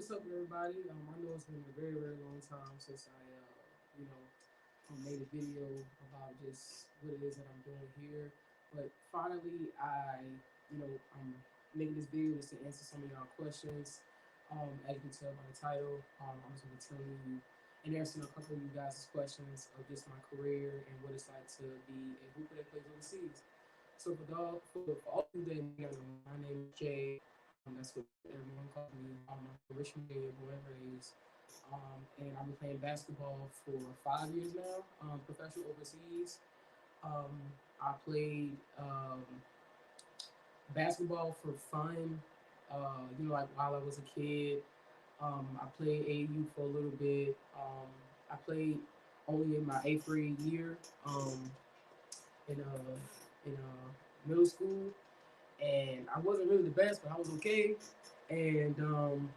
what's up, everybody? I know it's been a very, very long time since I made a video about just what it is that I'm doing here. But finally, I'm making this video just to answer some of y'all questions. As you can tell by the title, I'm just going to be telling you and answering a couple of you guys' questions of just my career and what it's like to be a hooper that plays overseas. So for all of you that may not know, my name is Jay. That's what everyone calls me. I'm from Richmond area, born and raised. And I've been playing basketball for 5 years now, professional overseas. Um, I played basketball for fun, like while I was a kid. I played AAU for a little bit. I played only in my eighth grade year in middle school, and I wasn't really the best, but I was okay. And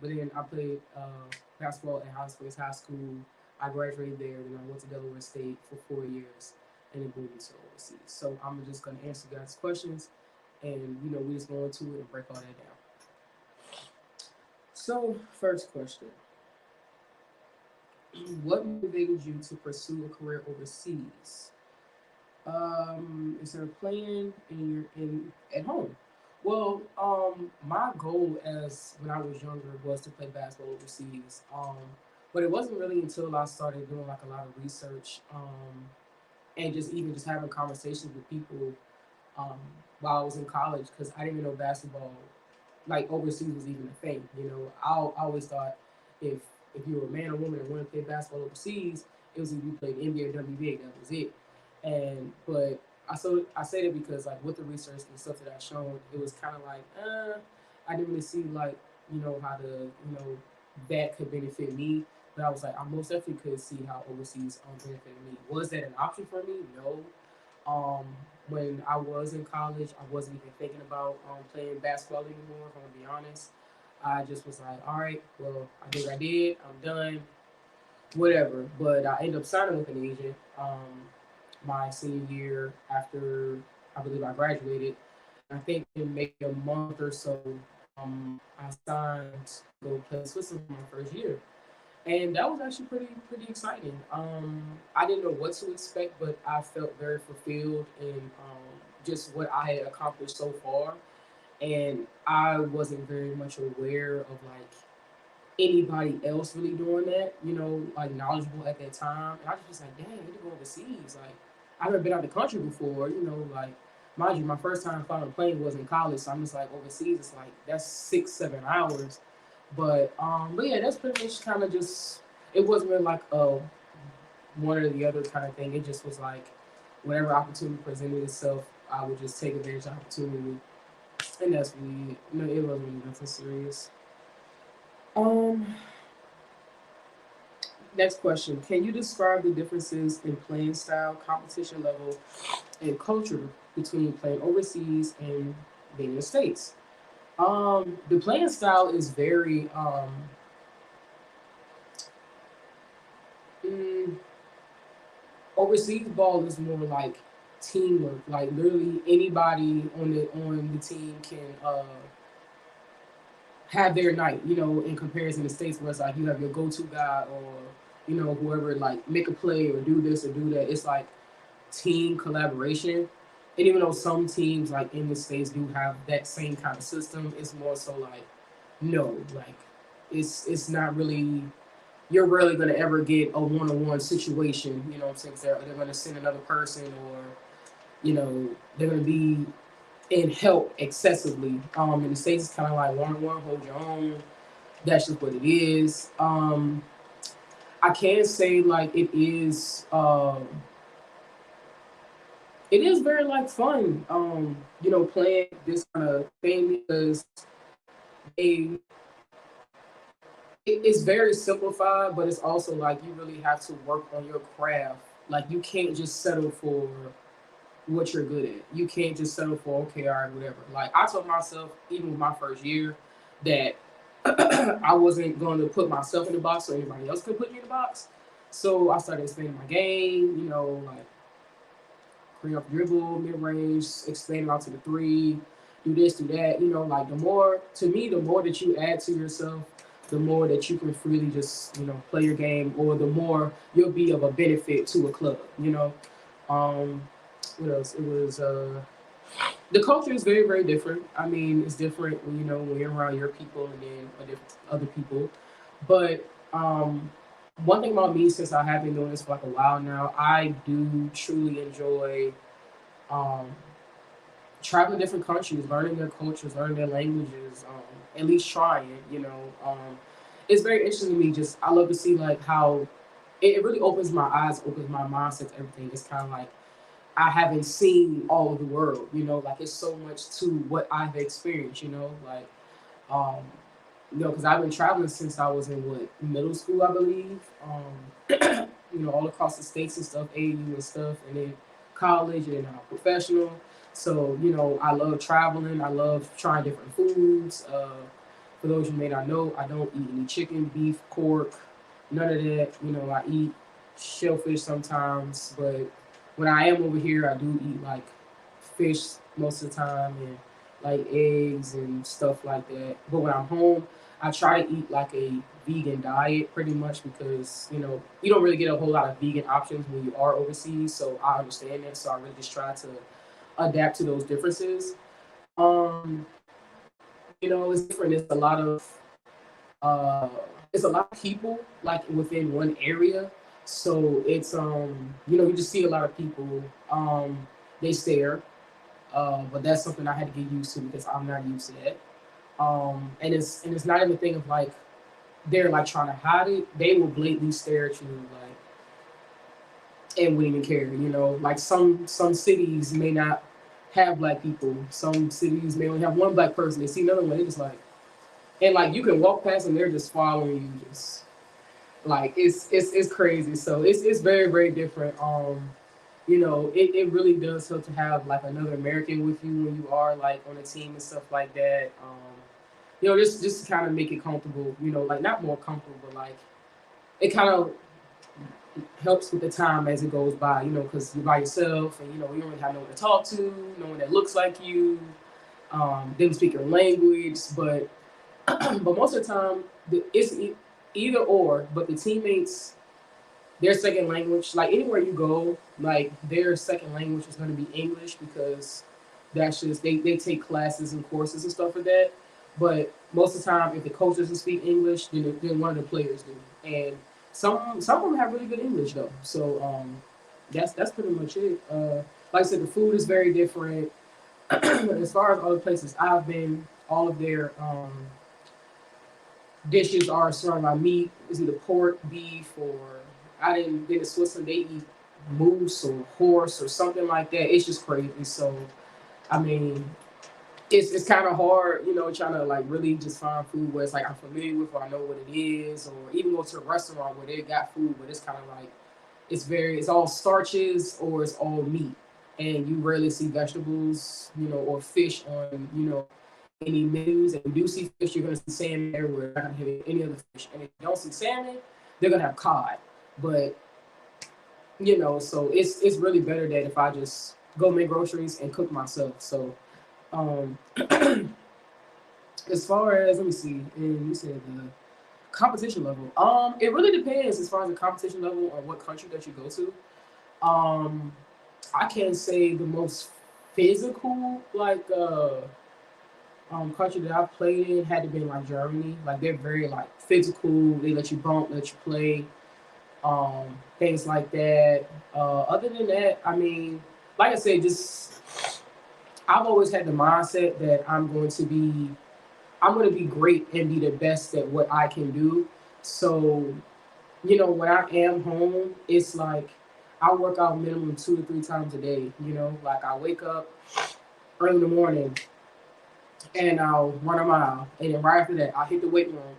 but then I played basketball at High Springs High School. I graduated there, and I went to Delaware State for 4 years, and then moved to overseas. So I'm just gonna answer you guys' questions, and we just go into it and break all that down. So first question: what motivated you to pursue a career overseas? Instead of playing in at home. Well, my goal as when I was younger was to play basketball overseas. But it wasn't really until I started doing like a lot of research, and just even just having conversations with people, um, while I was in college, because I didn't even know basketball like overseas was even a thing. I always thought if if you were a man or woman and wanted to play basketball overseas, it was if you played NBA or WNBA. That was it. And but I say that because like with the research and stuff that I shown, it was kind of like I didn't really see like how to that could benefit me. But I was like I most definitely could see how overseas benefited me. Was that an option for me? No. Um, when I was in college, I wasn't even thinking about playing basketball anymore. If I'm gonna be honest, I just was like, all right, well, I think I did. I'm done, whatever. But I ended up signing with an agent my senior year after I believe I graduated. And I think in maybe a month or so, I signed to go play in Switzerland my first year, and that was actually pretty exciting. I didn't know what to expect, but I felt very fulfilled in just what I had accomplished so far, and I wasn't very much aware of like anybody else really doing that, like knowledgeable at that time. And I was just like, dang, I need to go overseas. Like, I've never been out of the country before, like, mind you, my first time flying a plane was in college. So I'm just like, overseas, it's like, that's 6, 7 hours. But yeah, that's pretty much kind of just, it wasn't really like a one or the other kind of thing. It just was like, whenever opportunity presented itself, I would just take advantage of opportunity. And that's really, it wasn't really nothing serious. Um, Next question. Can you describe the differences in playing style, competition level, and culture between playing overseas and being in the States? The playing style is very mm, overseas ball is more like teamwork. Like literally anybody on the team can have their night, in comparison to States where it's like you have your go to guy or, whoever like make a play or do this or do that. It's like team collaboration. And even though some teams like in the States do have that same kind of system, it's more so like no, like it's not really you're rarely gonna ever get a one on one situation, what I'm saying? They're gonna send another person or, they're gonna be in help excessively. In the States it's kinda like one on one, hold your own. That's just what it is. I can say like it is very like fun, playing this kind of thing because they it's very simplified, but it's also like you really have to work on your craft. Like you can't just settle for what you're good at. You can't just settle for okay, all right, whatever. Like I told myself, even with my first year, that I wasn't going to put myself in the box so anybody else could put me in the box. So I started expanding my game, like bring up dribble, mid range, expand it out to the three, do this, do that. Like the more to me, the more that you add to yourself, the more that you can freely just, play your game, or the more you'll be of a benefit to a club. Um, what else? It was the culture is very, very different. I mean, it's different when when you're around your people and then other people. But one thing about me, since I have been doing this for like a while now, I do truly enjoy um, traveling to different countries, learning their cultures, learning their languages, at least trying. It's very interesting to me. Just I love to see like how it really opens my eyes, opens my mindset to everything. It's kind of like I haven't seen all of the world. Like it's so much to what I've experienced. Like um, because I've been traveling since I was in what middle school, I believe. All across the states and stuff, AU and stuff, and then college and then professional. So I love traveling. I love trying different foods. For those you may not know, I don't eat any chicken, beef, pork, none of that. I eat shellfish sometimes, but when I am over here, I do eat like fish most of the time and like eggs and stuff like that. But when I'm home, I try to eat like a vegan diet pretty much because you don't really get a whole lot of vegan options when you are overseas. So I understand that. So I really just try to adapt to those differences. Um, it's different. Uh, it's a lot of people like within one area. So it's you just see a lot of people. They stare, but that's something I had to get used to because I'm not used to that. And it's not even a thing of like they're like trying to hide it. They will blatantly stare at you like and wouldn't even care. Like some cities may not have black people. Some cities may only have one black person. They see another one, they just like, and like you can walk past and they're just following you, just like it's crazy. So it's very, very different. It really does help to have like another American with you when you are like on a team and stuff like that. Just to kind of make it comfortable. Like not more comfortable, but like it kind of helps with the time as it goes by. Because you're by yourself and you don't really have no one to talk to, no one that looks like you. They don't speak your language, but but most of the time it's either or. But the teammates, their second language, like anywhere you go, like their second language is going to be English because that's just they take classes and courses and stuff like that. But most of the time, if the coach doesn't speak English, then one of the players do. And some of them have really good English though. So that's pretty much it. Like I said, the food is very different. As far as other places I've been, all of their dishes are surrounded by meat. It's either pork, beef, or I didn't been to Switzerland. They eat moose or horse or something like that. It's just crazy. So I mean, it's kind of hard, trying to like really just find food where it's like I'm familiar with or I know what it is, or even go to a restaurant where they got food, but it's kind of like it's all starches or it's all meat, and you rarely see vegetables, or fish on any menus. And if you do see fish, you're gonna see salmon everywhere. You're not gonna have any other fish, and if you don't see salmon, they're gonna have cod. But so it's really better that if I just go make groceries and cook myself. So um, as far as let me see, and you said the competition level. It really depends as far as the competition level on what country that you go to. Um, I can't say the most physical like country that I've played in had to be like Germany. Like they're very like physical. They let you bump, let you play, things like that. Other than that, I mean, like I said, just I've always had the mindset that I'm going to be great and be the best at what I can do. So, when I am home, it's like I work out minimum 2 to 3 times a day. Like I wake up early in the morning and I'll run a mile, and then right after that, I'll hit the weight room.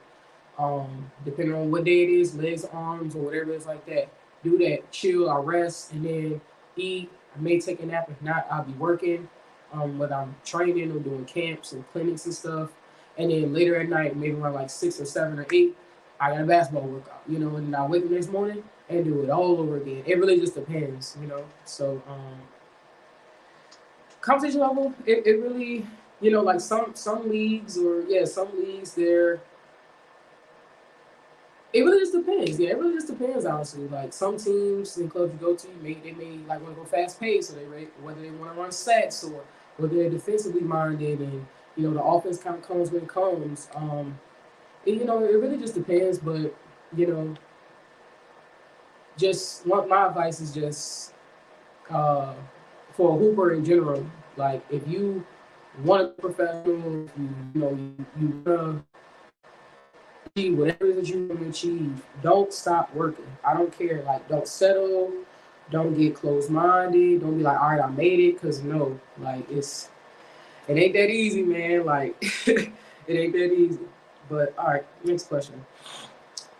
Depending on what day it is, legs, arms, or whatever it's like that. Do that, chill, I rest, and then eat. I may take a nap. If not, I'll be working. Whether I'm training or doing camps and clinics and stuff. And then later at night, maybe around like 6 or 7 or 8, I got a basketball workout. And then I wake up the next morning and do it all over again. It really just depends. So competition level, it really, like some leagues or yeah, some leagues they're It really just depends. Yeah, it really just depends. Honestly, like some teams and clubs you go to, they may like want to go fast paced, so whether they want to run sets or whether they're defensively minded, and the offense kind of comes when it comes. It really just depends. But you know, just my advice is just uh, for a hooper in general. Like if you want to be professional, if you want to achieve whatever it is that you want to achieve, don't stop working. I don't care. Like don't settle. Don't get closed minded. Don't be like, all right, I made it. Cause no, like it ain't that easy, man. Like it ain't that easy. But all right, next question.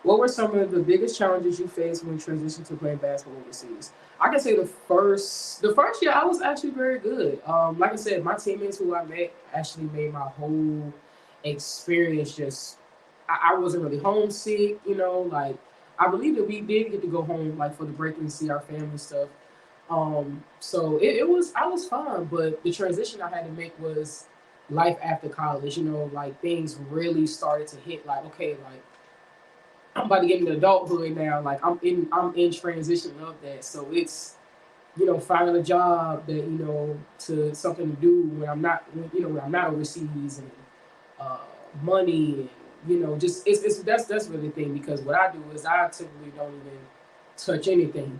What were some of the biggest challenges you faced when you transitioned to playing basketball overseas? I can say the first year I was actually very good. Like I said, my teammates who I met actually made my whole experience just. I wasn't really homesick, like I believe that we did get to go home like for the break and see our family and stuff. So it was I was fine, but the transition I had to make was life after college. Like things really started to hit. Like okay, like I'm about to get into adulthood now. Like I'm in transition of that. So it's finding a job that to something to do when when I'm not overseas and uh, money and just it's that's really the thing because what I do is I typically don't even touch anything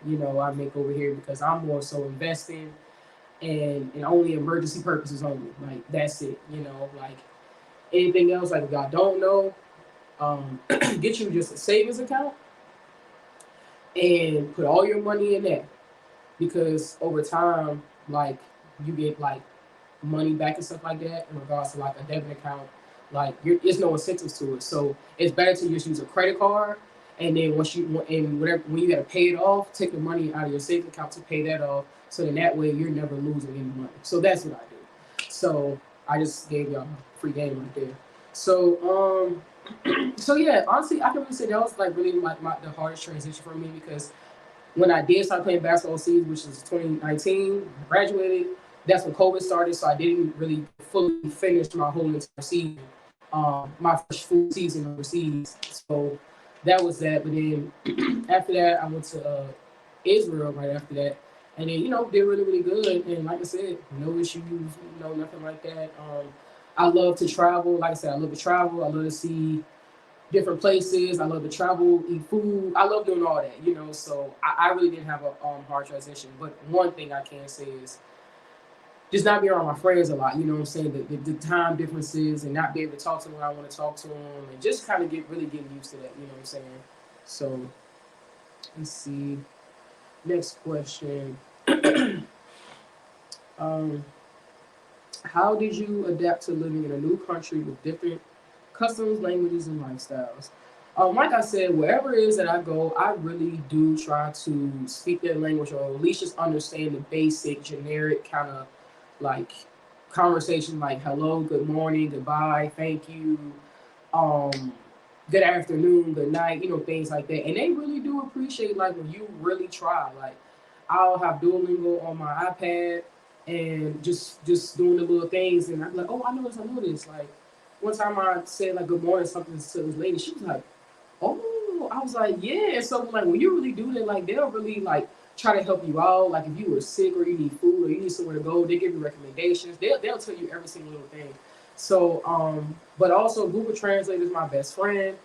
I make over here because I'm more so investing and only emergency purposes only. Like that's it. Like anything else, like if y'all don't know, get you just a savings account and put all your money in there because over time, like you get like money back and stuff like that in regards to like a debit account. Like there's no incentives to it, so it's better to just use a credit card. And then when you gotta pay it off, take the money out of your savings account to pay that off. So then that way you're never losing any money. So that's what I do. So I just gave y'all a free game right there. So so yeah, honestly, I can really say that was like really the hardest transition for me because when I did start playing basketball overseas, which was 2019, graduated. That's when COVID started, so I didn't really fully finish my whole entire season. My first full season overseas. So that was that. But then after that, I went to Israel right after that, and then did really really good. And like I said, no issues, nothing like that. I love to travel. Like I said, I love to travel. I love to see different places. I love to travel, eat food. I love doing all that. So I really didn't have a hard transition. But one thing I can say is just not be around my friends a lot. You know what I'm saying? The time differences and not be able to talk to them when I want to talk to them, and just kind of really getting used to that. You know what I'm saying? So let's see. Next question. um, how did you adapt to living in a new country with different customs, languages, and lifestyles? Like I said, wherever it is that I go, I really do try to speak their language or at least just understand the basic, generic kind of like conversation like hello, good morning, goodbye, thank you, um, good afternoon, good night, things like that. And they really do appreciate like when you really try. Like I'll have Duolingo on my iPad and just doing the little things and I'm like, oh I know this. Like one time I said like good morning something to this lady, she was like, oh, I was like, yeah. So like when you really do that, like they'll really like try to help you out. Like if you were sick or you need food or you need somewhere to go, they give you recommendations. They'll tell you every single little thing. So but also Google Translate is my best friend.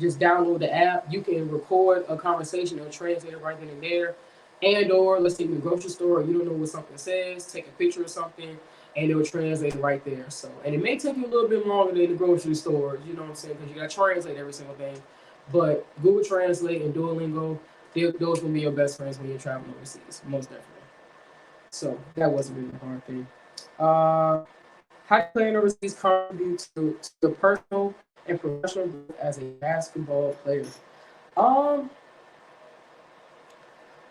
Just download the app. You can record a conversation or translate it right then and there. And or let's say in the grocery store, you don't know what something says, take a picture of something, and it'll translate it right there. So, and it may take you a little bit longer than the grocery store, you know what I'm saying, because you got to translate every single thing. But Google Translate and Duolingo, those will be your best friends when you're traveling overseas, most definitely. So that wasn't really a hard thing. How do playing overseas contribute to the personal and professional growth as a basketball player? Um,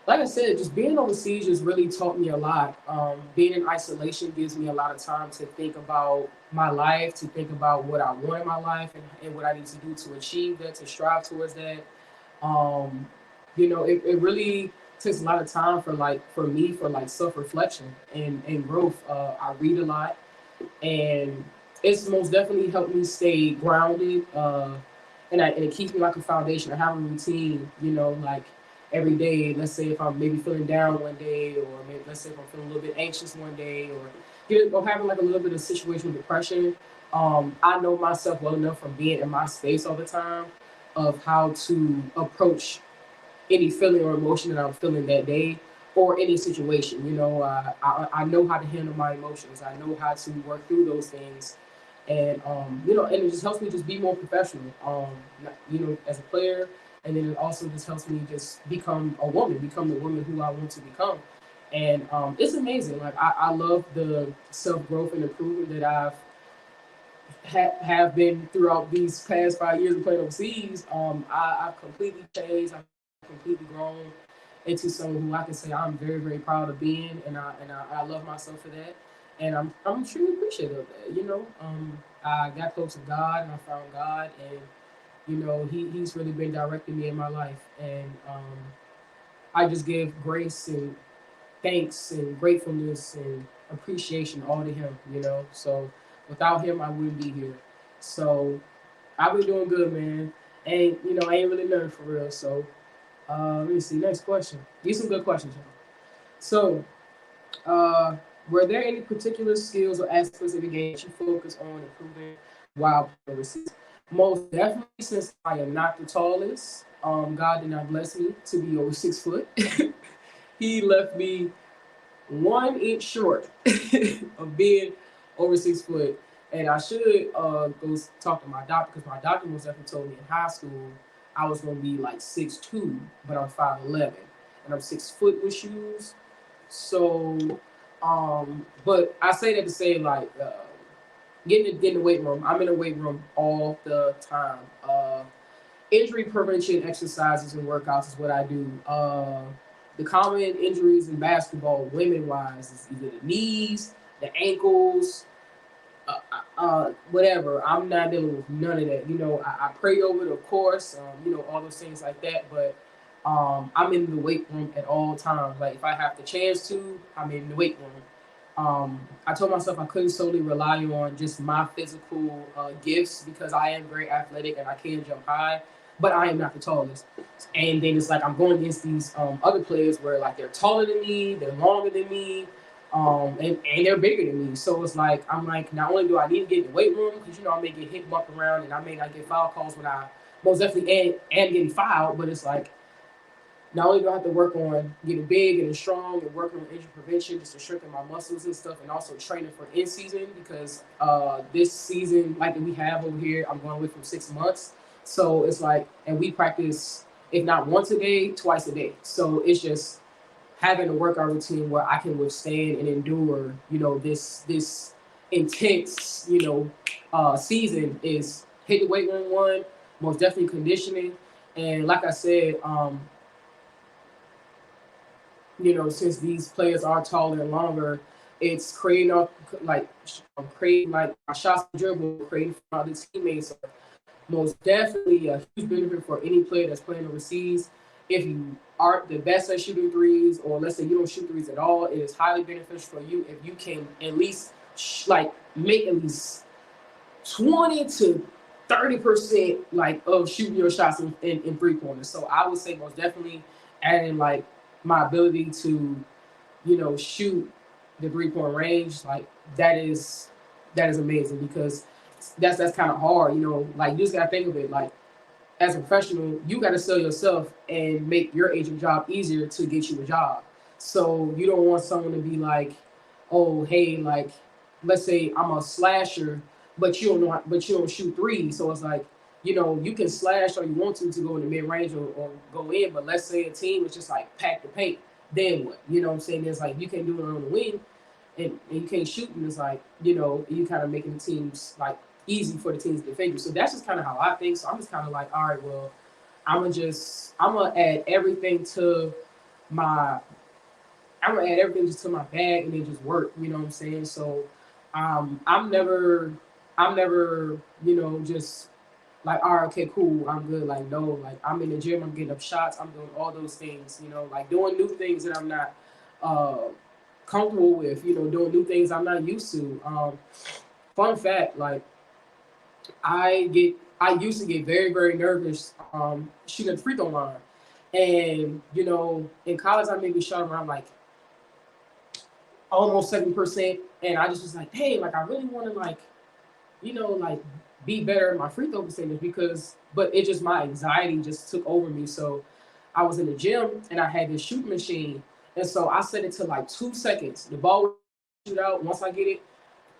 like I said, just being overseas just really taught me a lot. Being in isolation gives me a lot of time to think about my life, to think about what I want in my life and what I need to do to achieve that, to strive towards that. Um, it really takes a lot of time for me for like self reflection and growth. I read a lot, and it's most definitely helped me stay grounded. and it keeps me like a foundation. I have a routine, you know, like every day. Let's say if I'm maybe feeling down one day, or maybe let's say if I'm feeling a little bit anxious one day, or having like a little bit of situational depression. I know myself well enough from being in my space all the time of how to approach any feeling or emotion that I'm feeling that day or any situation. You know, I know how to handle my emotions. I know how to work through those things, and you know, and it just helps me just be more professional. You know, as a player, and then it also just helps me just become a woman, become the woman who I want to become. And it's amazing. Like I love the self growth and improvement that I've have been throughout these past 5 years of playing overseas. I've completely changed. I've completely grown into someone who I can say I'm very, very proud of being, and I love myself for that. And I'm extremely appreciative of that. You know, I got close to God, and I found God, and you know, he's really been directing me in my life, and I just give grace and thanks and gratefulness and appreciation all to him. You know, so without him, I wouldn't be here. So I've been doing good, man. And you know, I ain't really learned for real. So let me see. Next question. These some good questions, y'all. So, uh, were there any particular skills or aspects of the game that you focus on improving while playing overseas? Most definitely, since I am not the tallest, God did not bless me to be over 6 foot. He left me 1 inch short of being over 6 foot. And I should go talk to my doctor because my doctor most definitely told me in high school I was going to be like 6'2", but I'm 5'11", and I'm 6 foot with shoes. So, but I say that to say like getting in the weight room. I'm in the weight room all the time. Injury prevention exercises and workouts is what I do. The common injuries in basketball, women wise, is either the knees, the ankles, whatever. I'm not dealing with none of that. You know, I pray over it, of course. You know, all those things like that. But I'm in the weight room at all times. Like if I have the chance to, I'm in the weight room. I told myself I couldn't solely rely on just my physical gifts because I am very athletic and I can jump high, but I am not the tallest. And then it's like I'm going against these other players where like they're taller than me, they're longer than me, and they're bigger than me. So it's like I'm like, not only do I need to get in the weight room because you know I may get hit, bump around, and I may not get foul calls when I most definitely am getting fouled, but it's like not only do I have to work on getting big and strong and working on injury prevention just to strengthen my muscles and stuff, and also training for in season because this season, like that we have over here, I'm going away from 6 months. So it's like, and we practice if not once a day, twice a day. So it's just having a workout routine where I can withstand and endure, you know, this intense, you know, season is hit the weight room one, most definitely conditioning, and like I said, you know, since these players are taller and longer, it's creating up like creating like shots and dribble, creating for other teammates. So most definitely a huge benefit for any player that's playing overseas. If you aren't the best at shooting threes, or let's say you don't shoot threes at all, it is highly beneficial for you if you can at least like make at least 20 to 30% like of shooting your shots in 3 pointers. So I would say most definitely adding like my ability to, you know, shoot the 3 point range, like that is amazing because that's kind of hard, you know, like you just gotta think of it like as a professional, you gotta sell yourself and make your agent job easier to get you a job. So you don't want someone to be like, oh hey, like let's say I'm a slasher, but you don't know but you don't shoot threes. So it's like, you know, you can slash all you want to go in the mid range or go in, but let's say a team is just like pack the paint, then what? You know what I'm saying? It's like you can't do it on the wing and you can't shoot, and it's like, you know, you kind of making the teams like easy for the teams to defend you. So that's just kind of how I think. So I'm just kind of like, all right, well, I'm gonna add everything to my I'm gonna add everything just to my bag and then just work. You know what I'm saying? So I'm never, you know, just like, all right, okay, cool, I'm good. Like, no, like I'm in the gym, I'm getting up shots, I'm doing all those things, you know, like doing new things that I'm not uh comfortable with, you know, doing new things I'm not used to. Fun fact, like I get I used to get very, very nervous shooting at the free throw line. And, in college, I maybe shot around like almost 70%. And I just was like, hey, like, I really want to, like, like be better at my free throw percentage but it just, my anxiety just took over me. So I was in the gym and I had this shooting machine. And so I set it to like 2 seconds. The ball would shoot out. Once I get it,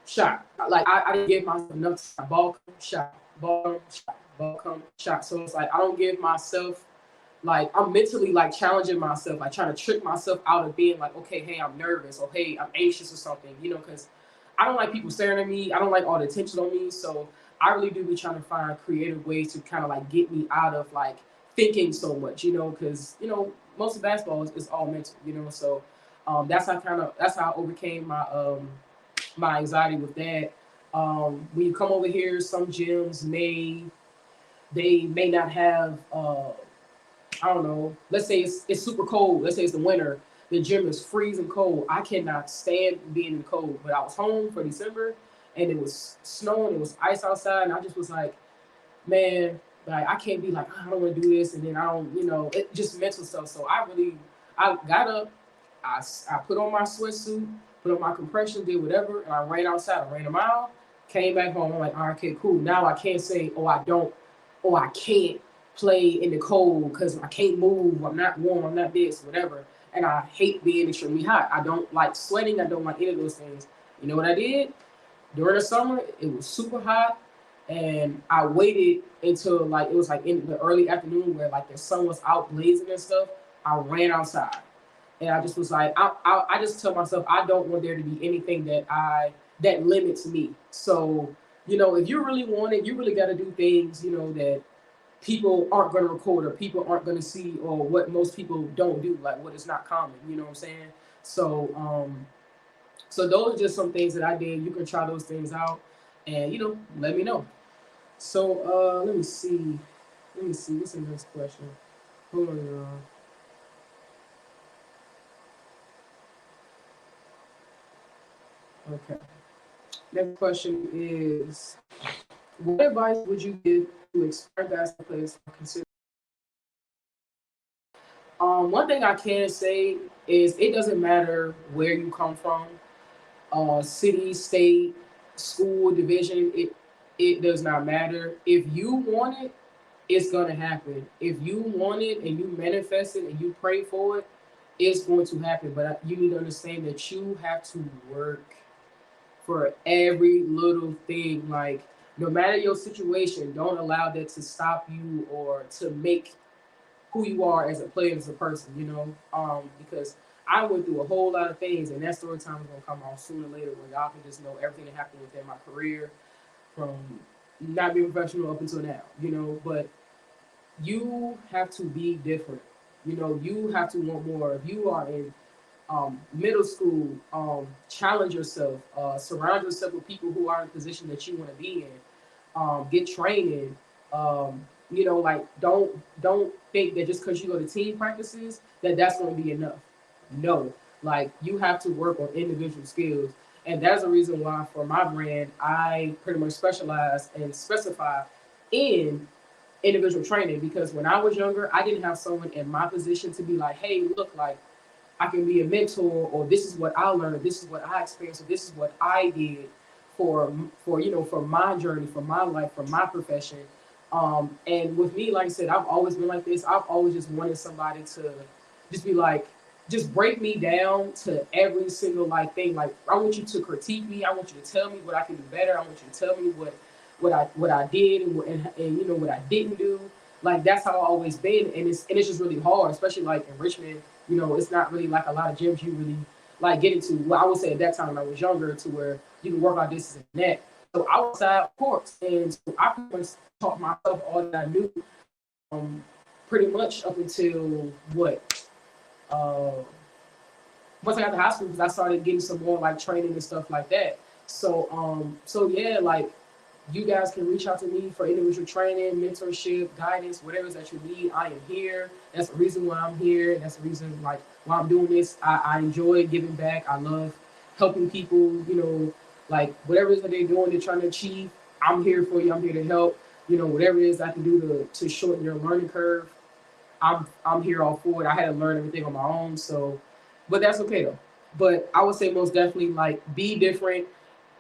shot. Like I didn't give myself enough time. Ball come, shot. Ball come, shot. Ball come, shot. So it's like I don't give myself like I'm mentally like challenging myself, like trying to trick myself out of being like, okay, hey, I'm nervous or hey, I'm anxious or something, because I don't like people staring at me. I don't like all the attention on me. So I really do be trying to find creative ways to kind of like get me out of like thinking so much, because most of basketball is all mental, So that's how I overcame my anxiety with that. When you come over here, some gyms may not have I don't know. Let's say it's super cold. Let's say it's the winter. The gym is freezing cold. I cannot stand being in the cold. But I was home for December, and it was snowing. It was ice outside, and I just was like, man, like I can't be like, "Oh, I don't want to do this, and then I don't, it just mental stuff. So I got up, I put on my sweatsuit, put on my compression, did whatever, and I ran outside. I ran a mile, came back home. I'm like, all right, okay, cool. Now I can't say, oh, I don't, oh, I can't play in the cold because I can't move. I'm not warm. I'm not this, whatever. And I hate being extremely hot. I don't like sweating. I don't like any of those things. You know what I did? During the summer, it was super hot, and I waited until like it was like in the early afternoon where like the sun was out blazing and stuff. I ran outside, and I just was like, I just tell myself I don't want there to be anything that limits me. So if you really want it, you really got to do things that people aren't going to record or people aren't going to see or what most people don't do, like what is not common. You know what I'm saying? So those are just some things that I did. You can try those things out, and let me know. So let me see. What's the next question? Hold on, y'all. Okay. Next question is: what advice would you give to aspiring basketball players who consider? One thing I can say is it doesn't matter where you come from, city, state, school, division. It does not matter. If you want it, it's gonna happen. If you want it and you manifest it and you pray for it, it's going to happen. But you need to understand that you have to work for every little thing. Like no matter your situation, don't allow that to stop you or to make who you are as a player, as a person, because I went through a whole lot of things, and that story time is gonna come on sooner or later when y'all can just know everything that happened within my career from not being professional up until now, But you have to be different. You have to want more. If you are in middle school, challenge yourself, surround yourself with people who are in the position that you want to be in, get training. Like don't think that just because you go to team practices that's going to be enough. No, like you have to work on individual skills, and that's the reason why for my brand I pretty much specialize and specify in individual training because when I was younger, I didn't have someone in my position to be like, hey, look, like I can be a mentor, or this is what I learned, this is what I experienced, or this is what I did for my journey, for my life, for my profession. And with me, like I said, I've always been like this. I've always just wanted somebody to just be like, just break me down to every single like thing. Like I want you to critique me. I want you to tell me what I can do better. I want you to tell me what I did and what I didn't do. Like that's how I've always been, and it's just really hard, especially like in Richmond. It's not really like a lot of gyms you really like get into. Well, I would say at that time when I was younger, to where you can work out this and that. So outside courts, and so I pretty much taught myself all that I knew, um, pretty much up until what uh, once I got to high school, because I started getting some more like training and stuff like that. So yeah, like you guys can reach out to me for individual training, mentorship, guidance, whatever it is that you need. I am here. That's the reason why I'm here. That's the reason like why I'm doing this. I enjoy giving back. I love helping people, like whatever it is that they're doing, they're trying to achieve. I'm here for you. I'm here to help. whatever it is I can do to shorten your learning curve, I'm here all for it. I had to learn everything on my own, so but that's okay though. But I would say most definitely like be different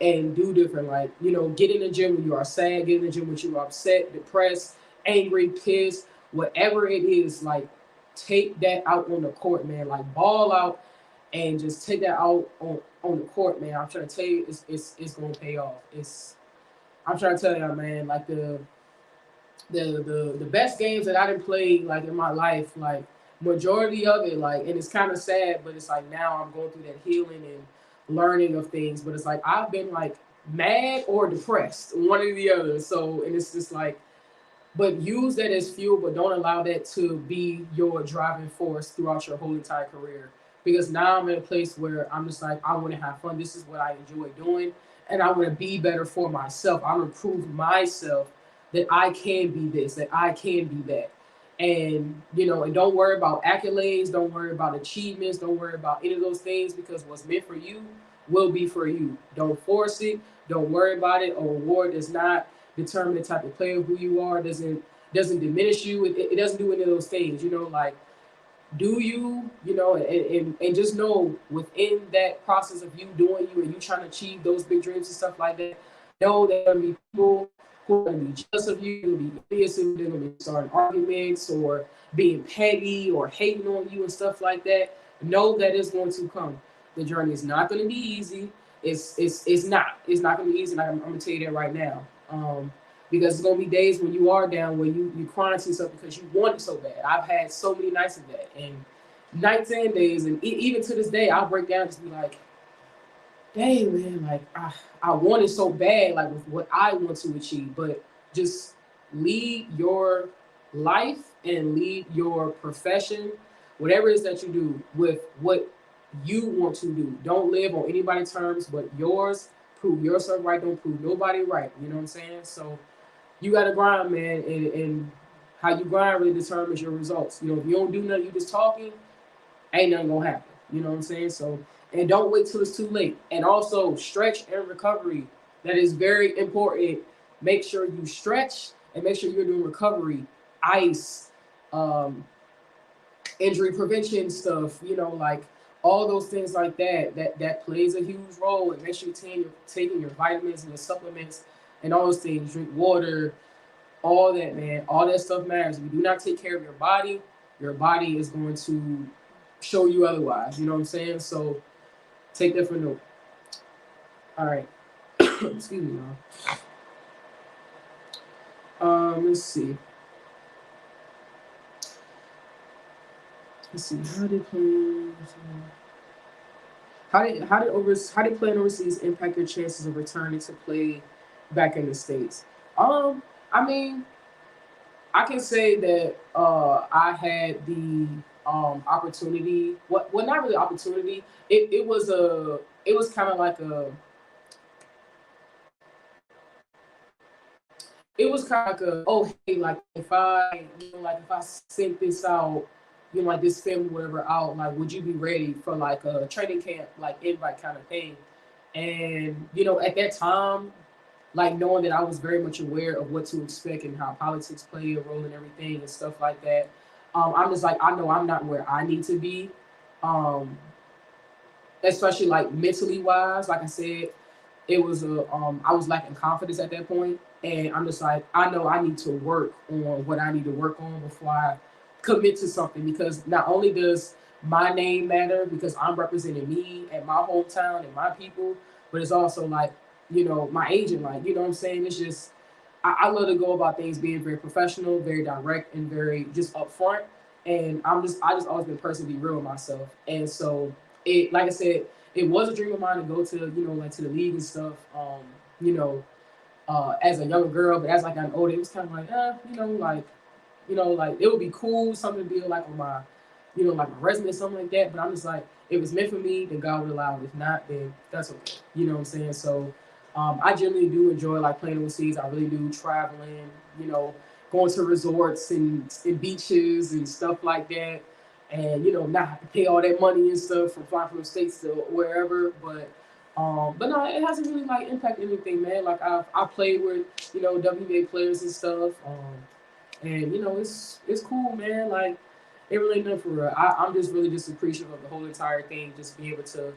and do different. Like, get in the gym when you are sad, get in the gym when you are upset, depressed, angry, pissed, whatever it is, like take that out on the court, man. Like ball out and just take that out on the court, man. I'm trying to tell you, it's gonna pay off. I'm trying to tell you, man, like the best games that I didn't play like in my life, like majority of it, like, and it's kind of sad, but it's like now I'm going through that healing and learning of things. But it's like I've been like mad or depressed, one or the other. So, and it's just like, but use that as fuel, but don't allow that to be your driving force throughout your whole entire career. Because now I'm in a place where I'm just like, I want to have fun. This is what I enjoy doing. And I want to be better for myself. I want to prove myself that I can be this, that I can be that. And don't worry about accolades, don't worry about achievements, don't worry about any of those things, because what's meant for you will be for you. Don't force it, don't worry about it. A reward does not determine the type of player who you are, doesn't diminish you. It doesn't do any of those things, like do and just know within that process of you doing you and you trying to achieve those big dreams and stuff like that, know that there will be people who are going to be jealous of you, will be envious of you, they're going to be starting arguments or being petty or hating on you and stuff like that. Know that it's going to come. The journey is not going to be easy. It's not going to be easy. And I'm going to tell you that right now. Because it's gonna be days when you are down, where you crying to yourself because you want it so bad. I've had so many nights of that, and nights and days, and even to this day, I'll break down and just be like, "Dang, man, like I want it so bad, like with what I want to achieve." But just lead your life and lead your profession, whatever it is that you do, with what you want to do. Don't live on anybody's terms but yours. Prove yourself right. Don't prove nobody right. You know what I'm saying? So you got to grind, man, and how you grind really determines your results. If you don't do nothing, you just talking, ain't nothing gonna happen. You know what I'm saying? So, and don't wait till it's too late. And also stretch and recovery. That is very important. Make sure you stretch and make sure you're doing recovery, ice, um, injury prevention stuff. Like all those things like that plays a huge role. And make sure you're taking your vitamins and your supplements and all those things. Drink water, all that, man. All that stuff matters. If you do not take care of your body is going to show you otherwise. You know what I'm saying? So take that for note. All right. Excuse me, y'all. Let's see. How did playing overseas impact your chances of returning to play back in the States? I mean, I can say that I had the opportunity. Well, not really opportunity. It was kind of like oh hey, like if I sent this out, like this film whatever out, like would you be ready for like a training camp like invite kind of thing? And at that time, like knowing that I was very much aware of what to expect and how politics play a role in everything and stuff like that. I'm just like, I know I'm not where I need to be, um, especially like mentally wise. Like I said, I was lacking confidence at that point, and I'm just like, I know I need to work on what I need to work on before I commit to something, because not only does my name matter because I'm representing me and my hometown and my people, but it's also like, my agent, like, you know what I'm saying? It's just, I love to go about things being very professional, very direct, and very just upfront. And I just always been a person to be real with myself. And so like I said, it was a dream of mine to go to, like to the league and stuff, you know, as a younger girl, but as I got older, it was kind of like, like it would be cool, something to be like on my, like my resume or something like that. But I'm just like, if it's meant for me, then God will allow it. If not, then that's okay. You know what I'm saying? So I generally do enjoy like playing overseas. I really do traveling, going to resorts and beaches and stuff like that. And not have to pay all that money and stuff from flying from the States to wherever. But But no, it hasn't really like impacted anything, man. Like I played with WNBA players and stuff, and it's cool, man. Like it really nothing for real. I'm just really just appreciative of the whole entire thing, just being able to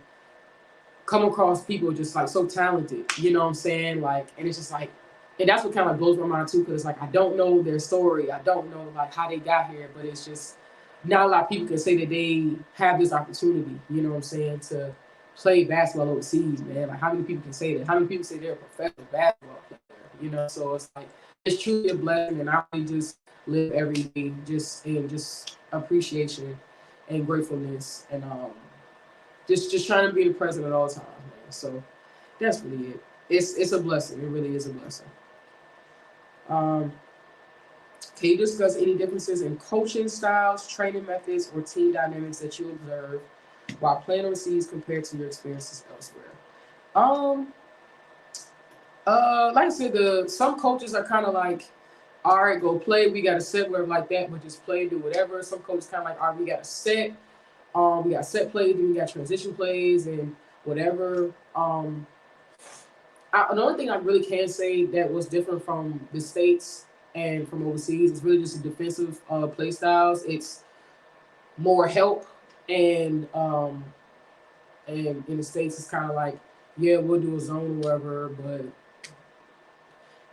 come across people just like so talented, you know what I'm saying? Like, and it's just like, and that's what kind of blows my mind too, because like I don't know their story, I don't know like how they got here, but it's just not a lot of people can say that they have this opportunity, you know what I'm saying, to play basketball overseas, man. Like how many people can say that? How many people say they're a professional basketball player? You know, so it's like it's truly a blessing, and I really just live every day just in just appreciation and gratefulness, and just trying to be the present at all times, man. So that's really it. It's a blessing. It really is a blessing. Um, can you discuss any differences in coaching styles, training methods, or team dynamics that you observe while playing overseas compared to your experiences elsewhere? Um, like I said, the some coaches are kind of like, all right, go play. We got a set, whatever like that, but just play, do whatever. Some coaches kind of like, all right, we got a set. We got set plays, then we got transition plays, and whatever. The only thing I really can say that was different from the states and from overseas is really just the defensive play styles. It's more help, and in the states it's kind of like, yeah, we'll do a zone or whatever, but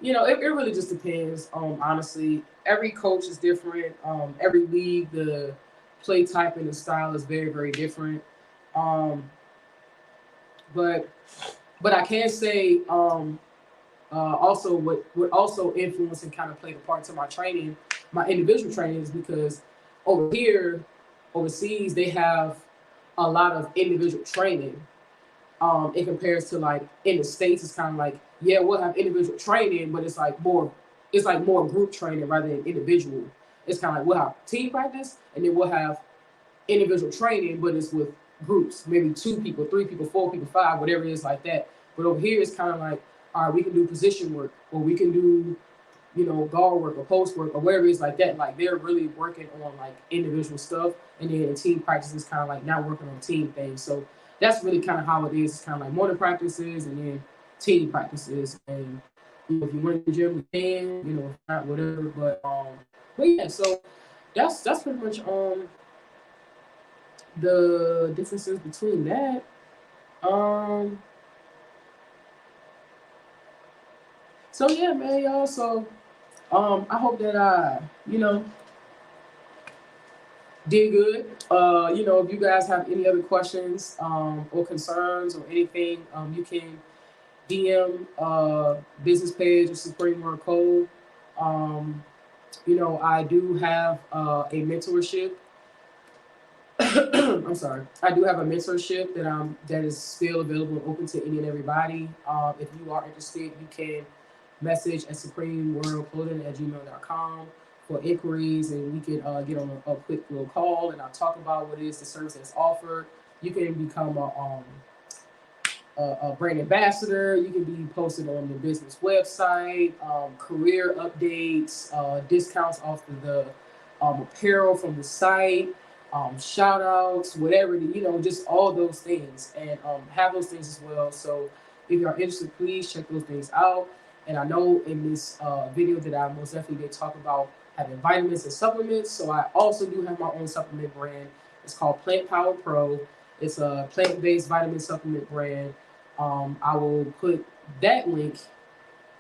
it really just depends. Honestly, every coach is different. Every league, the play type and the style is very, very different. Um, but I can say also what also influence and kind of played a part to my training, my individual training, is because over here, overseas, they have a lot of individual training. It compares to like in the states, it's kind of like, yeah, we'll have individual training, but it's like more group training rather than individual. It's kind of like we'll have team practice, and then we'll have individual training, but it's with groups, maybe 2 people, 3 people, 4 people, 5, whatever it is like that. But over here, it's kind of like, all right, we can do position work, or we can do, guard work or post work or whatever it is like that. Like they're really working on like individual stuff, and then team practice is kind of like not working on team things. So that's really kind of how it is. It's kind of like morning practices and then team practices. And if you want to the gym, you can. If not, whatever. But yeah. So that's pretty much the differences between that. Um, so yeah, man, y'all. So I hope that I, did good. If you guys have any other questions or concerns or anything, you can DM business page of Supreme World Code. Um, I do have a mentorship. I'm sorry. I do have a mentorship that is still available and open to any and everybody. If you are interested, you can message at supremeworldclothing@gmail.com for inquiries, and we can get on a quick little call, and I'll talk about what is the service that's offered. You can become a brand ambassador. You can be posted on the business website, career updates, discounts off of the apparel from the site, shout outs, whatever, just all those things, and have those things as well. So if you're interested, please check those things out. And I know in this video that I most definitely did talk about having vitamins and supplements. So I also do have my own supplement brand. It's called Plant Power Pro. It's a plant-based vitamin supplement brand. I will put that link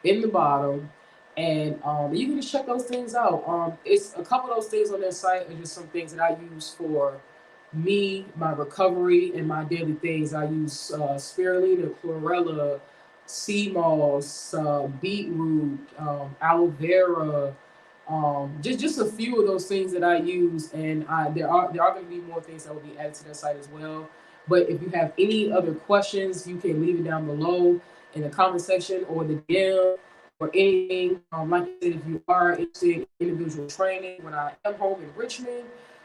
in the bottom, and you can just check those things out. It's a couple of those things on their site are just some things that I use for me, my recovery, and my daily things. I use spirulina, chlorella, sea moss, beetroot, aloe vera, just a few of those things that I use, and there are going to be more things that will be added to that site as well. But if you have any other questions, you can leave it down below in the comment section or the DM or anything. Like I said, if you are interested in individual training when I am home in Richmond,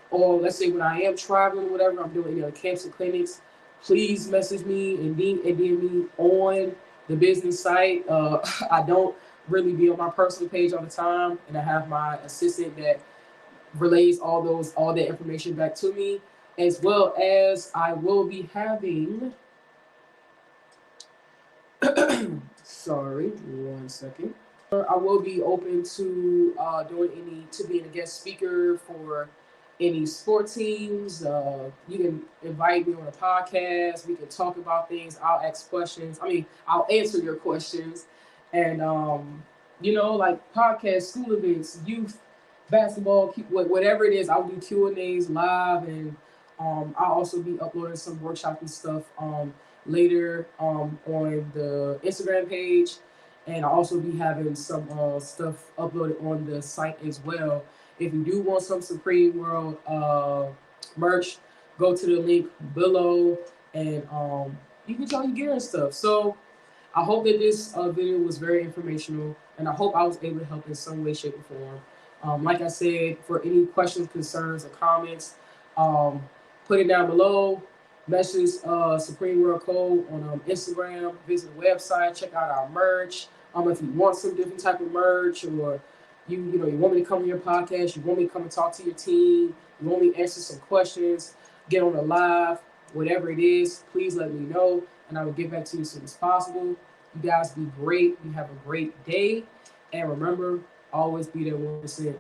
or let's say when I am traveling, whatever I'm doing any other camps and clinics, please message me and DM me on the business site. I don't really be on my personal page all the time, and I have my assistant that relays all that information back to me, as well as I will be having Sorry, 1 second. I will be open to being a guest speaker for any sport teams. You can invite me on a podcast. We can talk about things. I'll ask questions. I mean, I'll answer your questions, and like podcast, school events, youth basketball, whatever it is. I'll do Q&As live, and I'll also be uploading some workshops and stuff later on the Instagram page, and I'll also be having some stuff uploaded on the site as well. If you do want some Supreme World merch, go to the link below, and you can tell your gear and stuff. So I hope that this video was very informational, and I hope I was able to help in some way, shape, or form. Like I said, for any questions, concerns, or comments, um, put it down below. Message Supreme World Code on Instagram. Visit the website. Check out our merch. If you want some different type of merch, or you want me to come to your podcast, you want me to come and talk to your team, you want me to answer some questions, get on the live, whatever it is, please let me know, and I will get back to you as soon as possible. You guys be great. You have a great day, and remember, always be there 1%.